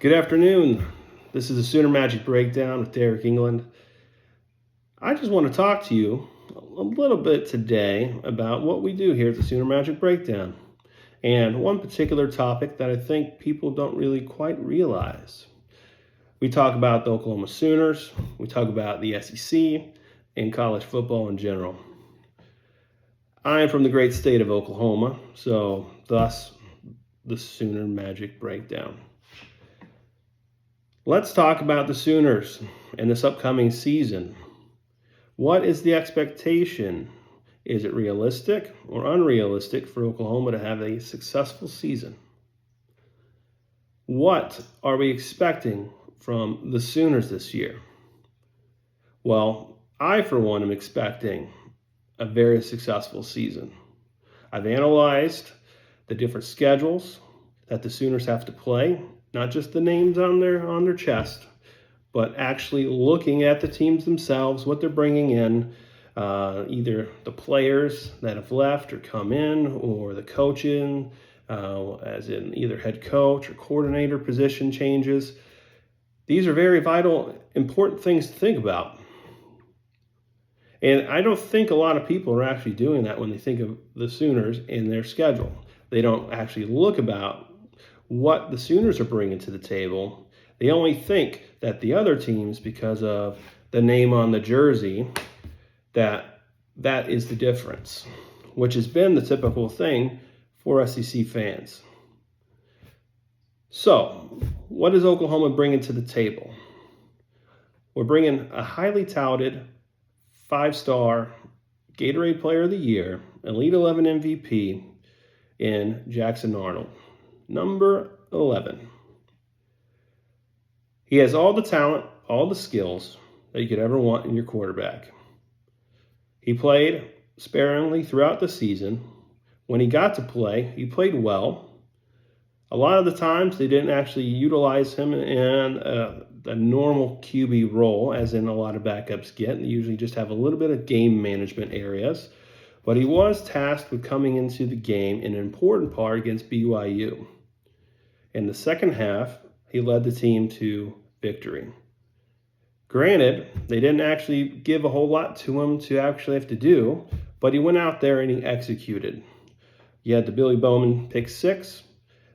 Good afternoon. This is the Sooner Magic Breakdown with Derek England. I just want to talk to you a little bit today about what we do here at the Sooner Magic Breakdown, and one particular topic that I think people don't really quite realize. We talk about the Oklahoma Sooners, we talk about the SEC, and college football in general. I am from the great state of Oklahoma, so thus the Sooner Magic Breakdown. Let's talk about the Sooners and this upcoming season. What is the expectation? Is it realistic or unrealistic for Oklahoma to have a successful season? What are we expecting from the Sooners this year? Well, I, for one, am expecting a very successful season. I've analyzed the different schedules that the Sooners have to play, not just the names on their chest, but actually looking at the teams themselves, what they're bringing in, either the players that have left or come in, or the coaching, as in either head coach or coordinator position changes. These are very vital, important things to think about. And I don't think a lot of people are actually doing that when they think of the Sooners and their schedule. They don't actually look about what the Sooners are bringing to the table. They only think that the other teams, because of the name on the jersey, that is the difference, which has been the typical thing for SEC fans. So, what is Oklahoma bringing to the table? We're bringing a highly touted 5-star Gatorade Player of the Year, Elite 11 MVP in Jackson Arnold. Number 11. He has all the talent, all the skills that you could ever want in your quarterback. He played sparingly throughout the season. When he got to play, he played well. A lot of the times, they didn't actually utilize him in a normal QB role, as in a lot of backups get. They usually just have a little bit of game management areas. But he was tasked with coming into the game in an important part against BYU. In the second half, he led the team to victory. Granted, they didn't actually give a whole lot to him to actually have to do, but he went out there and he executed. You had the Billy Bowman pick six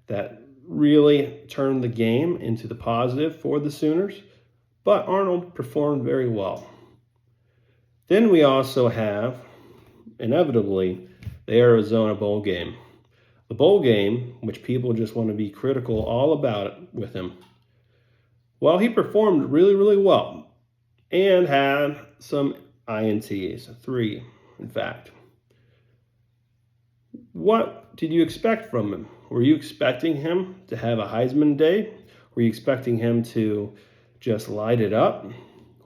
that really turned the game into the positive for the Sooners, but Arnold performed very well. Then we also have, inevitably, the Arizona Bowl game. The bowl game, which people just want to be critical all about it with him. Well, he performed really, really well and had some INTs, 3, in fact. What did you expect from him? Were you expecting him to have a Heisman day? Were you expecting him to just light it up?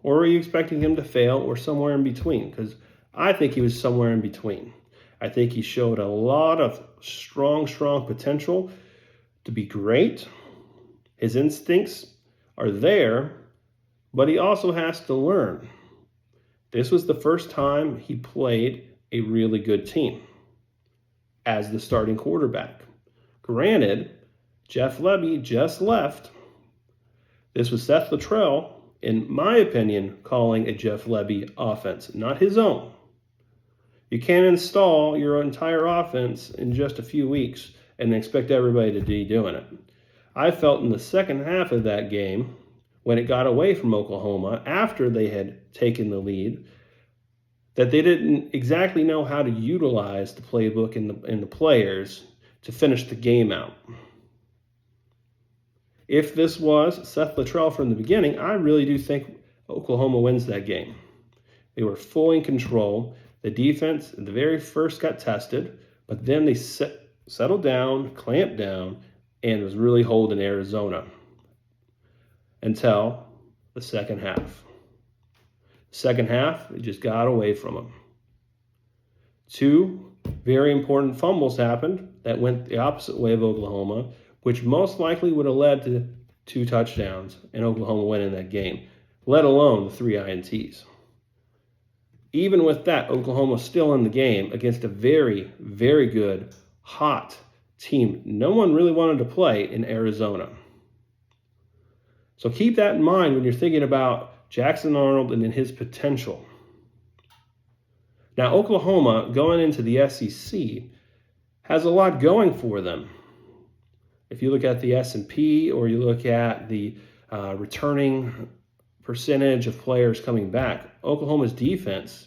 Or were you expecting him to fail, or somewhere in between? Because I think he was somewhere in between. I think he showed a lot of strong potential to be great. His instincts are there, but he also has to learn. This was the first time he played a really good team as the starting quarterback. Granted, Jeff Lebby just left. This was Seth Littrell, in my opinion, calling a Jeff Lebby offense, not his own. You can't install your entire offense in just a few weeks and expect everybody to be doing it. I felt in the second half of that game, when it got away from Oklahoma, after they had taken the lead, that they didn't exactly know how to utilize the playbook and the players to finish the game out. If this was Seth Littrell from the beginning, I really do think Oklahoma wins that game. They were fully in control. The defense at the very first got tested, but then they settled down, clamped down, and was really holding Arizona until the second half. Second half, it just got away from them. 2 very important fumbles happened that went the opposite way of Oklahoma, which most likely would have led to 2 touchdowns and Oklahoma winning that game, let alone the 3 INTs. Even with that, Oklahoma's still in the game against a very, very good, hot team no one really wanted to play in Arizona. So keep that in mind when you're thinking about Jackson Arnold and his potential. Now, Oklahoma, going into the SEC, has a lot going for them. If you look at the S&P or you look at the returning percentage of players coming back, Oklahoma's defense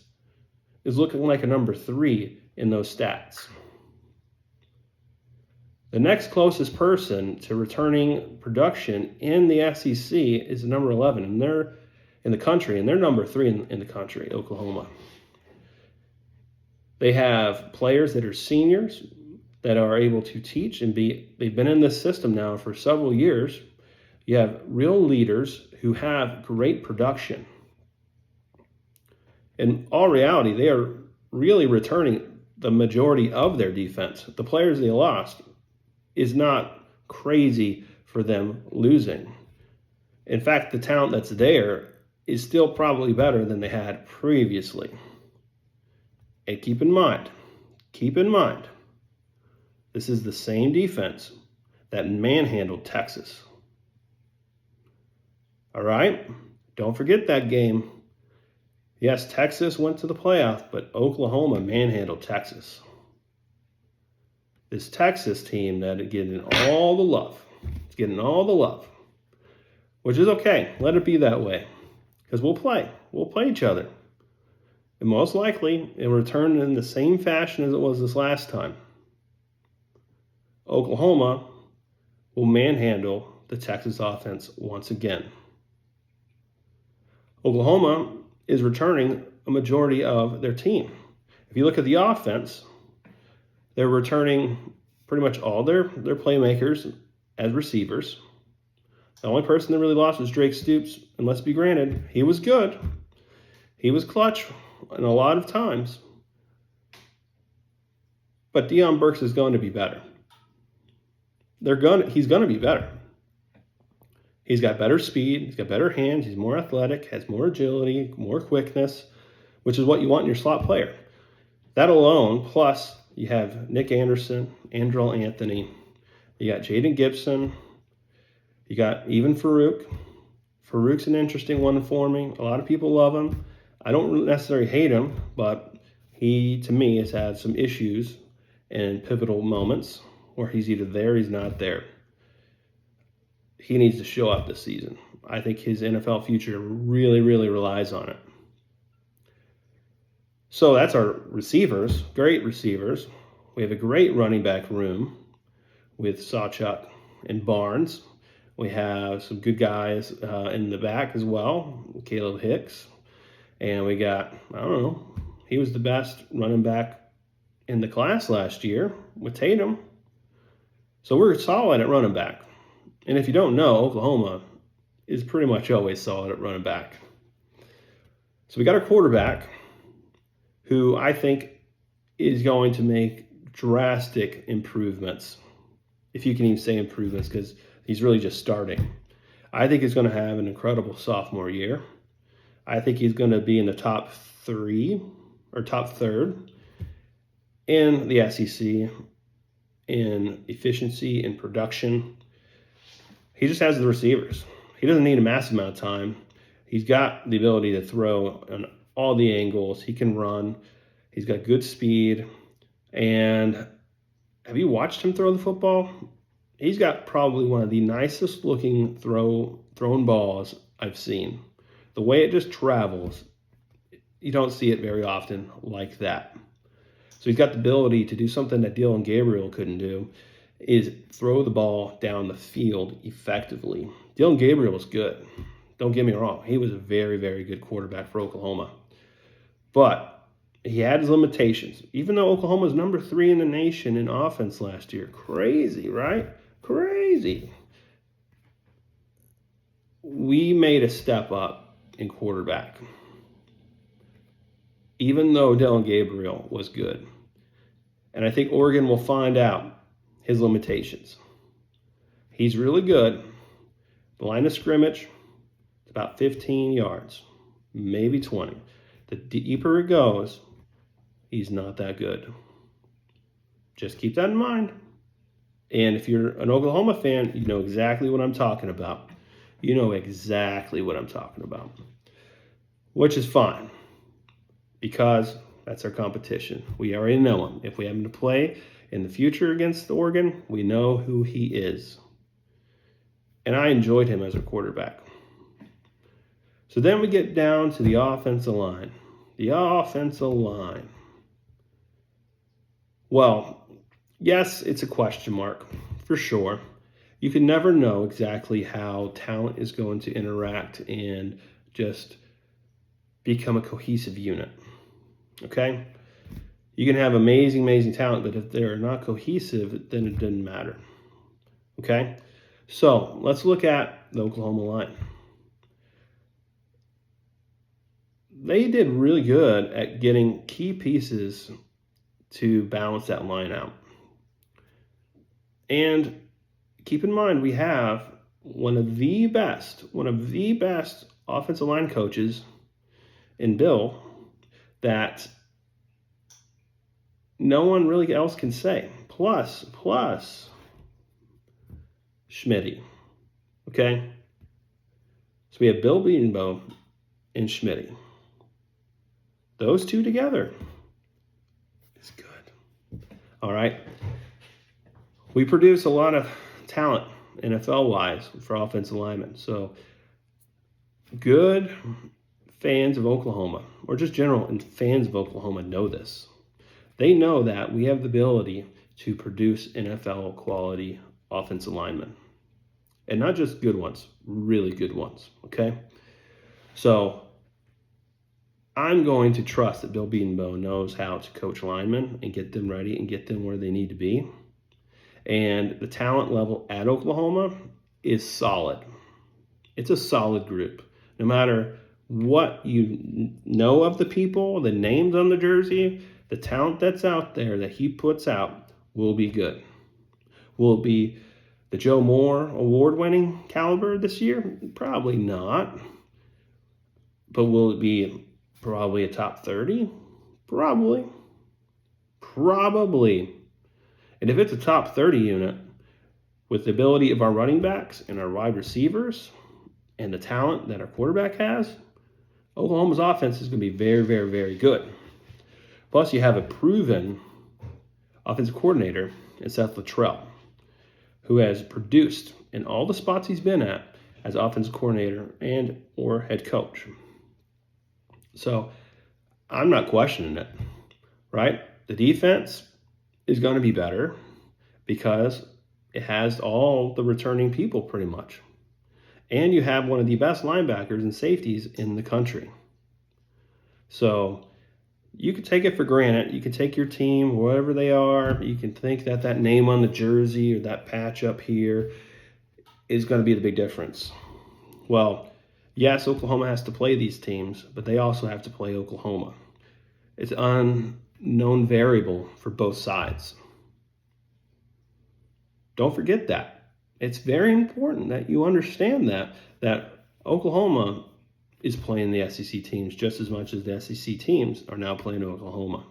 is looking like a number 3 in those stats. The next closest person to returning production in the SEC is number 11, and they're in the country, and they're number 3 in the country, Oklahoma. They have players that are seniors that are able to teach and they've been in this system now for several years. You have real leaders who have great production. In all reality, they are really returning the majority of their defense. The players they lost is not crazy for them losing. In fact, the talent that's there is still probably better than they had previously. And keep in mind, this is the same defense that manhandled Texas. All right? Don't forget that game. Yes, Texas went to the playoff, but Oklahoma manhandled Texas. This Texas team that is getting all the love. It's getting all the love, which is okay. Let it be that way, because we'll play. We'll play each other. And most likely, it will return in the same fashion as it was this last time. Oklahoma will manhandle the Texas offense once again. Oklahoma is returning a majority of their team. If you look at the offense, they're returning pretty much all their playmakers as receivers. The only person that really lost was Drake Stoops, and let's be granted, he was good. He was clutch in a lot of times. But Deion Burks is going to be better. He's going to be better. He's got better speed, he's got better hands, he's more athletic, has more agility, more quickness, which is what you want in your slot player. That alone, plus you have Nick Anderson, Andrell Anthony, you got Jaden Gibson, you got even Farouk. Farouk's an interesting one for me. A lot of people love him. I don't necessarily hate him, but he, to me, has had some issues in pivotal moments where he's either there or he's not there. He needs to show up this season. I think his NFL future really, really relies on it. So that's our receivers, great receivers. We have a great running back room with Sawchuk and Barnes. We have some good guys in the back as well, Caleb Hicks. And we got, he was the best running back in the class last year with Tatum. So we're solid at running back. And if you don't know, Oklahoma is pretty much always solid at running back. So we got our quarterback, who I think is going to make drastic improvements, if you can even say improvements, because he's really just starting. I think he's going to have an incredible sophomore year. I think he's going to be in the top 3 or top third in the SEC in efficiency and production. He just has the receivers. He doesn't need a massive amount of time. He's got the ability to throw on all the angles. He can run. He's got good speed. And have you watched him throw the football? He's got probably one of the nicest looking thrown balls I've seen. The way it just travels, you don't see it very often like that. So he's got the ability to do something that Dillon Gabriel couldn't do, is throw the ball down the field effectively. Dillon Gabriel was good. Don't get me wrong. He was a very, very good quarterback for Oklahoma. But he had his limitations. Even though Oklahoma was number 3 in the nation in offense last year. Crazy, right? Crazy. We made a step up in quarterback. Even though Dillon Gabriel was good. And I think Oregon will find out his limitations. He's really good. The line of scrimmage, it's about 15 yards, maybe 20. The deeper it goes, he's not that good. Just keep that in mind. And if you're an Oklahoma fan, you know exactly what I'm talking about. you know exactly what I'm talking about, which is fine because that's our competition. We already know him. If we happen to play in the future against Oregon, we know who he is. And I enjoyed him as a quarterback. So then we get down to the offensive line. The offensive line. Well, yes, it's a question mark, for sure. You can never know exactly how talent is going to interact and just become a cohesive unit. Okay? You can have amazing, amazing talent, but if they're not cohesive, then it doesn't matter. Okay? So let's look at the Oklahoma line. They did really good at getting key pieces to balance that line out. And keep in mind, we have one of the best offensive line coaches in Bill that no one really else can say. Plus Schmitty. Okay? So we have Bill Bedenbaugh and Schmitty. Those two together is good. All right? We produce a lot of talent NFL-wise for offensive linemen. So good fans of Oklahoma, or just general fans of Oklahoma, know this. They know that we have the ability to produce NFL quality offensive linemen. And not just good ones, really good ones, okay? So I'm going to trust that Bill Bedenbaugh knows how to coach linemen and get them ready and get them where they need to be. And the talent level at Oklahoma is solid. It's a solid group. No matter what you know of the people, the names on the jersey, the talent that's out there that he puts out will be good. Will it be the Joe Moore award-winning caliber this year? Probably not. But will it be probably a top 30? Probably. And if it's a top 30 unit, with the ability of our running backs and our wide receivers and the talent that our quarterback has, Oklahoma's offense is going to be very, very, very good. Plus, you have a proven offensive coordinator in Seth Littrell, who has produced in all the spots he's been at as offensive coordinator and or head coach. So I'm not questioning it, right? The defense is going to be better because it has all the returning people pretty much. And you have one of the best linebackers and safeties in the country. So you can take it for granted. You can take your team, wherever they are. You can think that that name on the jersey or that patch up here is going to be the big difference. Well, yes, Oklahoma has to play these teams, but they also have to play Oklahoma. It's an unknown variable for both sides. Don't forget that. It's very important that you understand that Oklahoma is playing the SEC teams just as much as the SEC teams are now playing Oklahoma.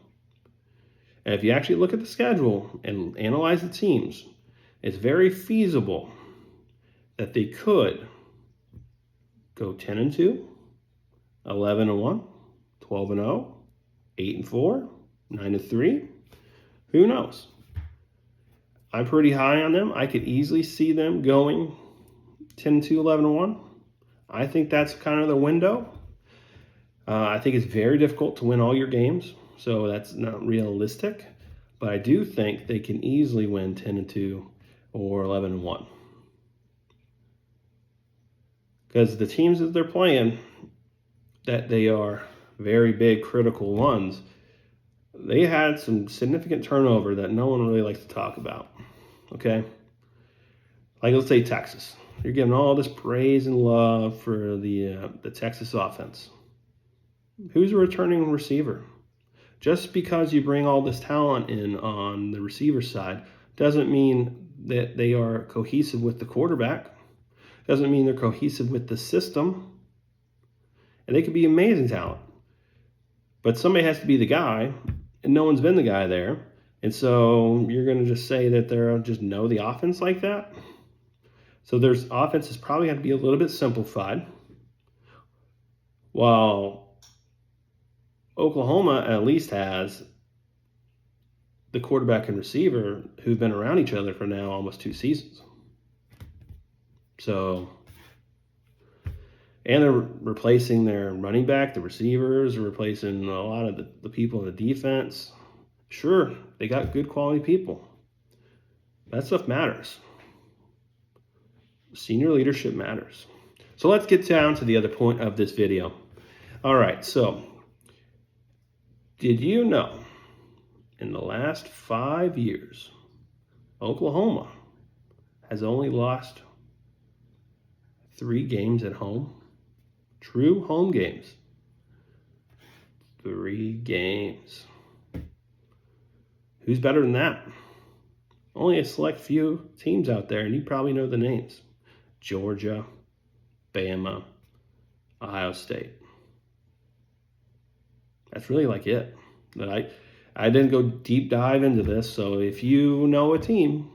And if you actually look at the schedule and analyze the teams, it's very feasible that they could go 10-2, 11-1, 12-0, 8-4, 9-3. Who knows? I'm pretty high on them. I could easily see them going 10-2, 11-1. I think that's kind of the window. I think it's very difficult to win all your games, so that's not realistic. But I do think they can easily win 10-2 or 11-1. Because the teams that they're playing, that they are very big, critical ones, they had some significant turnover that no one really likes to talk about, okay? Like, let's say Texas. You're giving all this praise and love for the Texas offense. Who's a returning receiver? Just because you bring all this talent in on the receiver side doesn't mean that they are cohesive with the quarterback. Doesn't mean they're cohesive with the system. And they could be amazing talent. But somebody has to be the guy, and no one's been the guy there. And so you're going to just say that they just know the offense like that? So their offense is probably going to be a little bit simplified, while Oklahoma at least has the quarterback and receiver who've been around each other for now almost 2 seasons. So, and they're replacing their running back, the receivers are replacing a lot of the people in the defense. Sure, they got good quality people. That stuff matters. Senior leadership matters. So let's get down to the other point of this video. All right, so did you know in the last 5 years, Oklahoma has only lost 3 games at home? True home games. 3 games. Who's better than that? Only a select few teams out there, and you probably know the names. Georgia, Bama, Ohio State. That's really like it. But I didn't go deep dive into this, so if you know a team,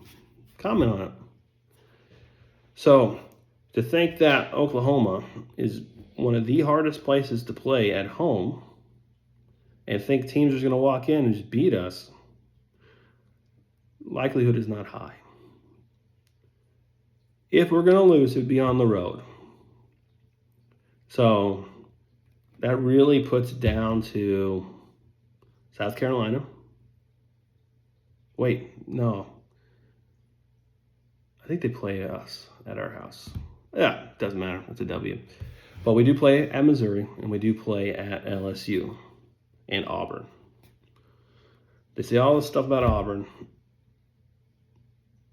comment on it. So to think that Oklahoma is one of the hardest places to play at home and think teams are going to walk in and just beat us, likelihood is not high. If we're going to lose, it would be on the road. So that really puts it down to South Carolina. Wait, no. I think they play us at our house. Yeah, doesn't matter. It's a W. But we do play at Missouri, and we do play at LSU and Auburn. They say all this stuff about Auburn.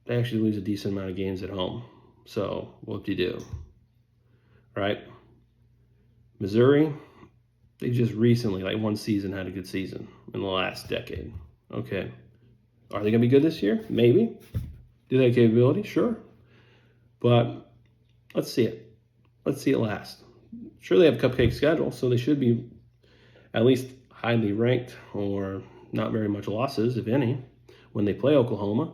They actually lose a decent amount of games at home. So whoop-de-doo. Right? Missouri, they just recently, like one season, had a good season in the last decade. Okay. Are they going to be good this year? Maybe. Do they have capability? Sure. But let's see it. Let's see it last. Sure, they have a cupcake schedule, so they should be at least highly ranked or not very much losses, if any, when they play Oklahoma.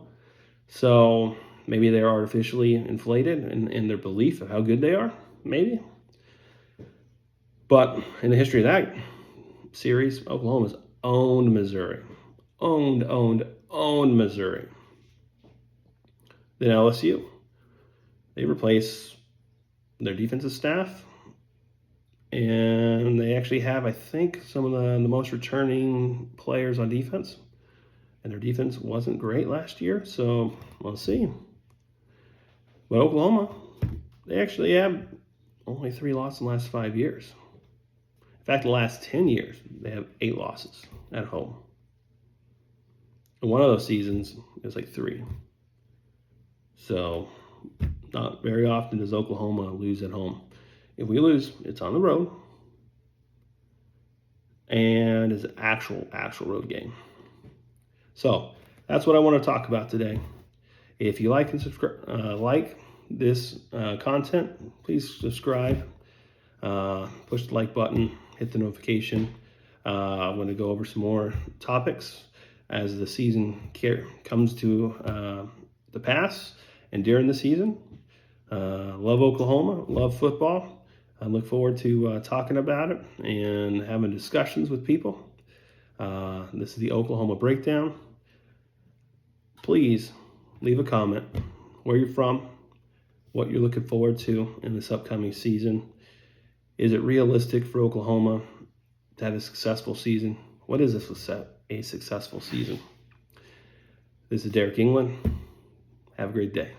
So maybe they're artificially inflated in their belief of how good they are. Maybe. But in the history of that series, Oklahoma's owned Missouri. Owned Missouri. Then LSU. They replace their defensive staff. And they actually have, I think, some of the most returning players on defense. And their defense wasn't great last year, so we'll see. But Oklahoma, they actually have only 3 losses in the last 5 years. In fact, the last 10 years, they have 8 losses at home. And one of those seasons is like 3. So not very often does Oklahoma lose at home. If we lose, it's on the road. And it's an actual road game. So that's what I want to talk about today. If you like and like this content, please subscribe. Push the like button, hit the notification. I'm going to go over some more topics as the season comes to the pass and during the season. Love Oklahoma, love football. I look forward to talking about it and having discussions with people. This is the Oklahoma Breakdown. Please leave a comment where you're from, what you're looking forward to in this upcoming season. Is it realistic for Oklahoma to have a successful season? What is a successful season? This is Derek England. Have a great day.